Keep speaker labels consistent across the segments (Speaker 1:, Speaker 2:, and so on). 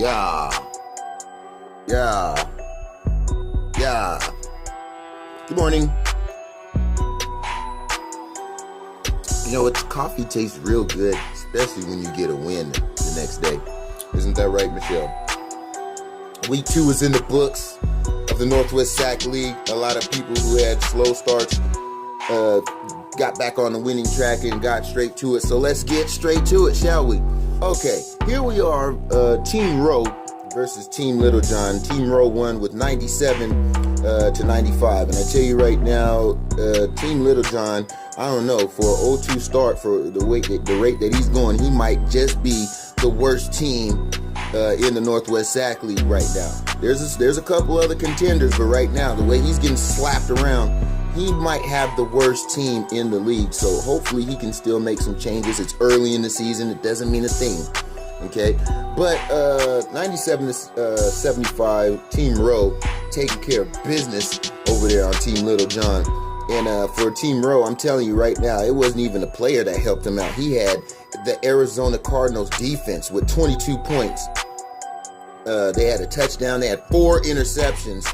Speaker 1: Yeah. Yeah. Yeah. Good morning. You know what? Coffee tastes real good, especially when you get a win the next day. Isn't that right, Michelle? Week 2 is in the books of the Northwest SAC League. A lot of people who had slow starts got back on the winning track and got straight to it. So let's get straight to it, shall we? Okay, here we are, Team Rowe versus Team Littlejohn. Team Rowe won with 97 to 95. And I tell you right now, Team Littlejohn, I don't know, for an 0-2 start, for the rate that he's going, he might just be the worst team in the Northwest SAC League right now. There's a couple other contenders, but right now, the way he's getting slapped around, he might have the worst team in the league. So hopefully he can still make some changes. It's early in the season. It doesn't mean a thing. Okay. But 97 to 75, Team Rowe taking care of business over there on Team Littlejohn. And for Team Rowe, I'm telling you right now, it wasn't even a player that helped him out. He had the Arizona Cardinals defense with 22 points. They had a touchdown. They had 4 interceptions.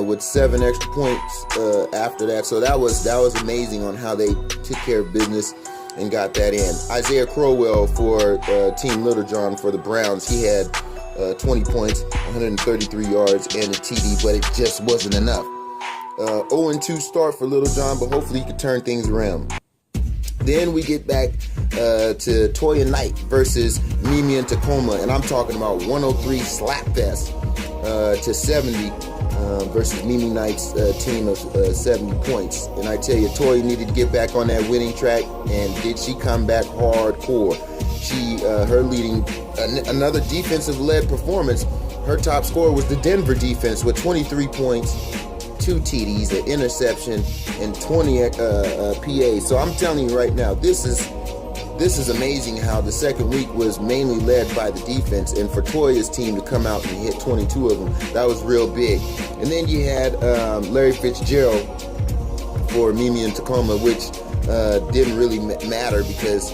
Speaker 1: With 7 extra points after that. So that was amazing on how they took care of business and got that in. Isaiah Crowell for Team Littlejohn for the Browns. He had 20 points, 133 yards, and a TD, but it just wasn't enough. 0-2 start for Littlejohn, but hopefully he can turn things around. Then we get back to Toya Knight versus Mimi and Tacoma, and I'm talking about 103 slap fest to 70 versus Mimi Knight's team of 70 points. And I tell you, Toya needed to get back on that winning track, and did she come back hardcore. Her leading, another defensive-led performance. Her top scorer was the Denver defense with 23 points, 2 TDs, an interception, and 20 PAs. So I'm telling you right now, this is amazing how the second week was mainly led by the defense, and for Toya's team to come out and hit 22 of them, that was real big. And then you had Larry Fitzgerald for Mimi and Tacoma, which didn't really matter because,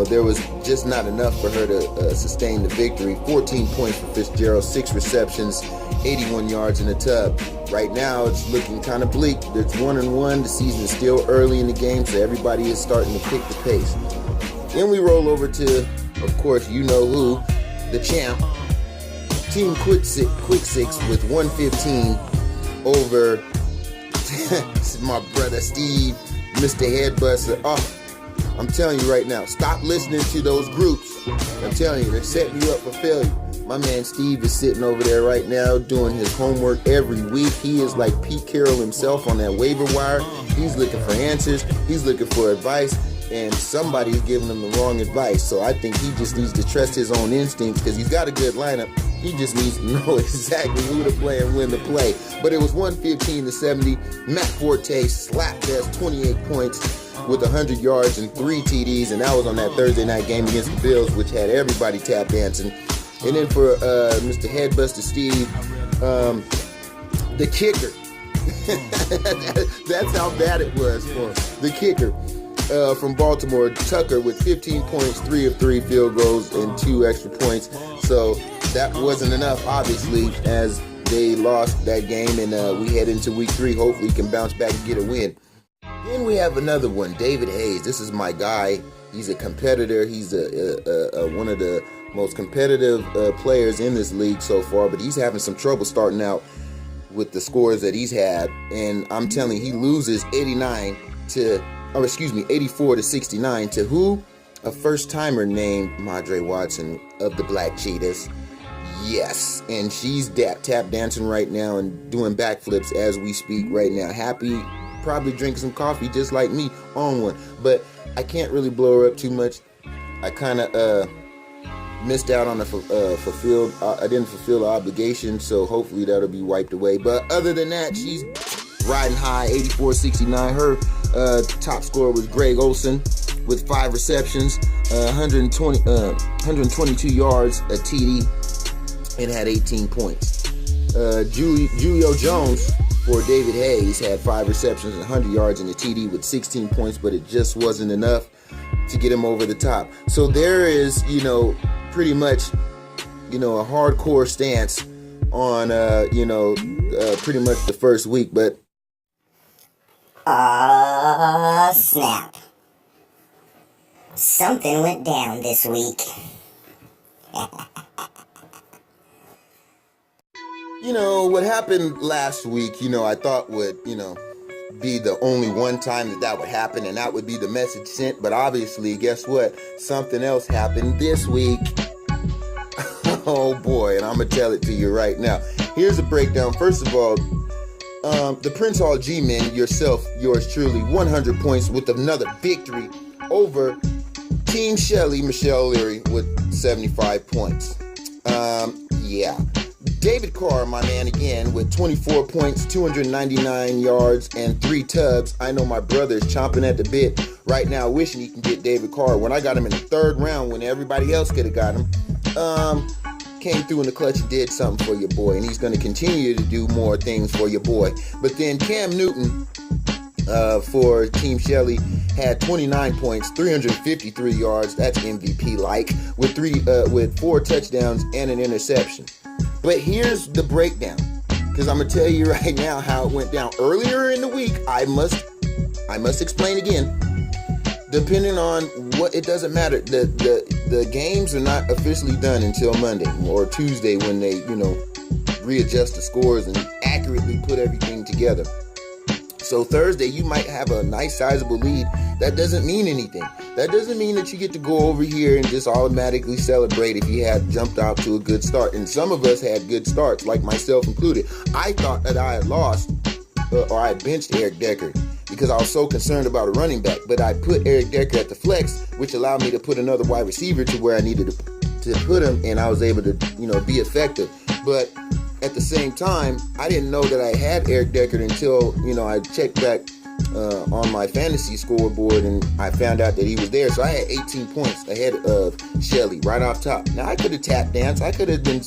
Speaker 1: there was just not enough for her to sustain the victory. 14 points for Fitzgerald, 6 receptions, 81 yards in the tub. Right now, it's looking kind of bleak. It's 1-1. The season is still early in the game, so everybody is starting to pick the pace. Then we roll over to, of course, you know who, the champ, Team Quick Six with 115 over my brother Steve, Mr. Headbuster. Oh, I'm telling you right now, stop listening to those groups. I'm telling you, they're setting you up for failure. My man Steve is sitting over there right now doing his homework every week. He is like Pete Carroll himself on that waiver wire. He's looking for answers. He's looking for advice. And somebody's giving him the wrong advice. So I think he just needs to trust his own instincts because he's got a good lineup. He just needs to know exactly who to play and when to play. But it was 115 to 70. Matt Forte slapped fest, 28 points with 100 yards and 3 TDs. And that was on that Thursday night game against the Bills, which had everybody tap dancing. And then for Mr. Headbuster Steve, the kicker. That's how bad it was for the kicker. From Baltimore, Tucker with 15 points, 3 of 3 field goals, and 2 extra points. So that wasn't enough, obviously, as they lost that game, and we head into week 3. Hopefully, he can bounce back and get a win. Then we have another one, David Hayes. This is my guy. He's a competitor. He's one of the most competitive players in this league so far, but he's having some trouble starting out with the scores that he's had. And I'm telling you, he loses 84 to 69 to who? A first-timer named Madre Watson of the Black Cheetahs. Yes, and she's tap dancing right now and doing backflips as we speak right now. Happy, probably drinking some coffee just like me on one. But I can't really blow her up too much. I kind of missed out on I didn't fulfill the obligation, so hopefully that'll be wiped away. But other than that, she's riding high, 84-69. Her top scorer was Greg Olson with 5 receptions, 122 yards, a TD, and had 18 points. Julio Jones for David Hayes had 5 receptions, 100 yards, and a TD with 16 points, but it just wasn't enough to get him over the top. So there is, pretty much, a hardcore stance on, pretty much the first week. But
Speaker 2: snap. Something went down this week.
Speaker 1: What happened last week, I thought would, be the only one time that would happen, and that would be the message sent. But obviously, guess what? Something else happened this week. Oh boy, and I'm gonna tell it to you right now. Here's a breakdown. First of all, the Prince Hall G-Men, yours truly, 100 points with another victory over Team Shelly, Michelle Leary, with 75 points. Yeah. David Carr, my man, again, with 24 points, 299 yards, and 3 tubs. I know my brother is chomping at the bit right now, wishing he can get David Carr. When I got him in the 3rd round, when everybody else could have got him, came through in the clutch and did something for your boy, and he's going to continue to do more things for your boy. But then Cam Newton, for Team Shelly, had 29 points, 353 yards. That's MVP-like, with 4 touchdowns and an interception. But here's the breakdown, because I'm gonna tell you right now how it went down earlier in the week. I must explain again. Depending on what, it doesn't matter. The games are not officially done until Monday or Tuesday, when they readjust the scores and accurately put everything together. So Thursday, you might have a nice sizable lead. That doesn't mean anything. That doesn't mean that you get to go over here and just automatically celebrate if you had jumped out to a good start. And some of us had good starts, like myself included. I thought that I had lost, or I had benched Eric Decker, because I was so concerned about a running back. But I put Eric Decker at the flex, which allowed me to put another wide receiver to where I needed to put him, and I was able to, be effective. But at the same time, I didn't know that I had Eric Decker until, I checked back on my fantasy scoreboard, and I found out that he was there. So I had 18 points ahead of Shelly right off top. Now, I could have tap danced. I could have been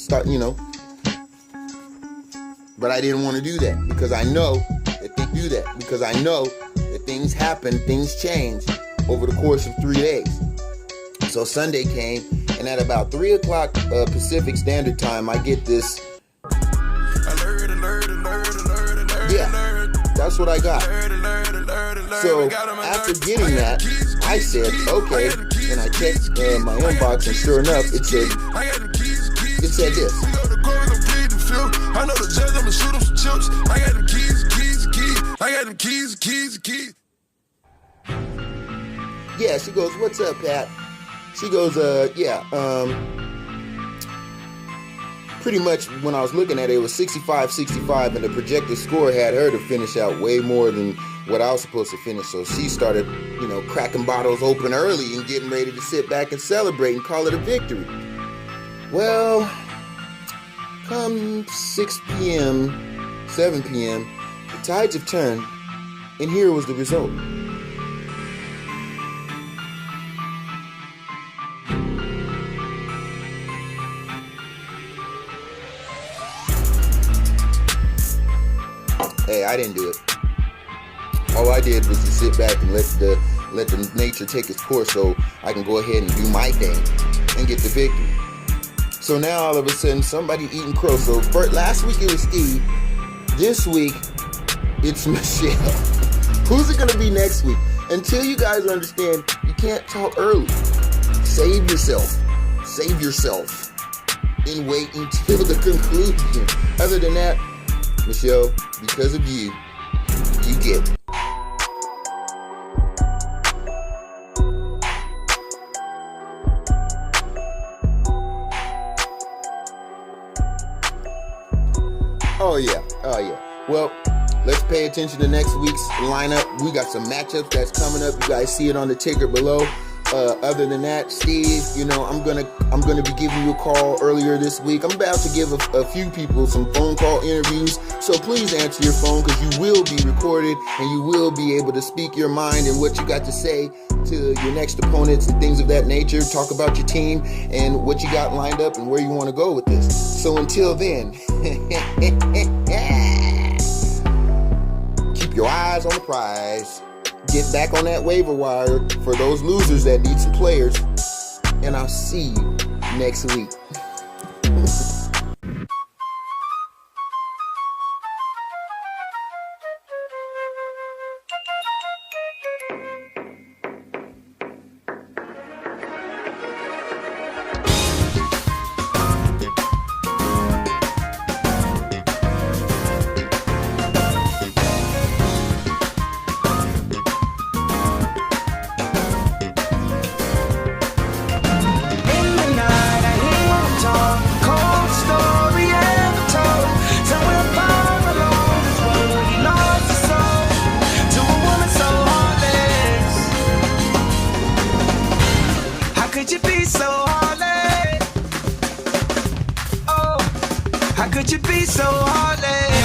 Speaker 1: but I didn't want to do that, because I know that they do that, because I know that things happen, things change over the course of 3 days. So Sunday came, and at about 3 o'clock Pacific Standard Time, I get this. Yeah, that's what I got. So after getting that, I said, okay, and I checked my inbox, and sure enough, it said this. I know the judge, I'ma shoot him some chips. I got them keys. I got them keys. Yeah, she goes, what's up, Pat? She goes, pretty much when I was looking at it, it was 65-65, and the projected score had her to finish out way more than what I was supposed to finish. So she started, cracking bottles open early and getting ready to sit back and celebrate and call it a victory. Well, come 6 p.m., 7 p.m., the tides have turned, and here was the result. Hey, I didn't do it. All I did was to sit back and let the nature take its course, so I can go ahead and do my thing and get the victory. So now all of a sudden, somebody eating crow. So last week it was Steve. This week it's Michelle. Who's it gonna be next week? Until you guys understand, you can't talk early. Save yourself, and wait until the conclusion. Other than that, Michelle, because of you, you get it. Oh yeah. Well, let's pay attention to next week's lineup. We got some matchups that's coming up. You guys see it on the ticker below. Other than that, Steve, I'm gonna be giving you a call earlier this week. I'm about to give a few people some phone call interviews, so please answer your phone, because you will be recorded and you will be able to speak your mind and what you got to say to your next opponents and things of that nature. Talk about your team and what you got lined up and where you want to go with this. So until then, keep your eyes on the prize. Get back on that waiver wire for those losers that need some players. And I'll see you next week.
Speaker 3: How could you be so heartless?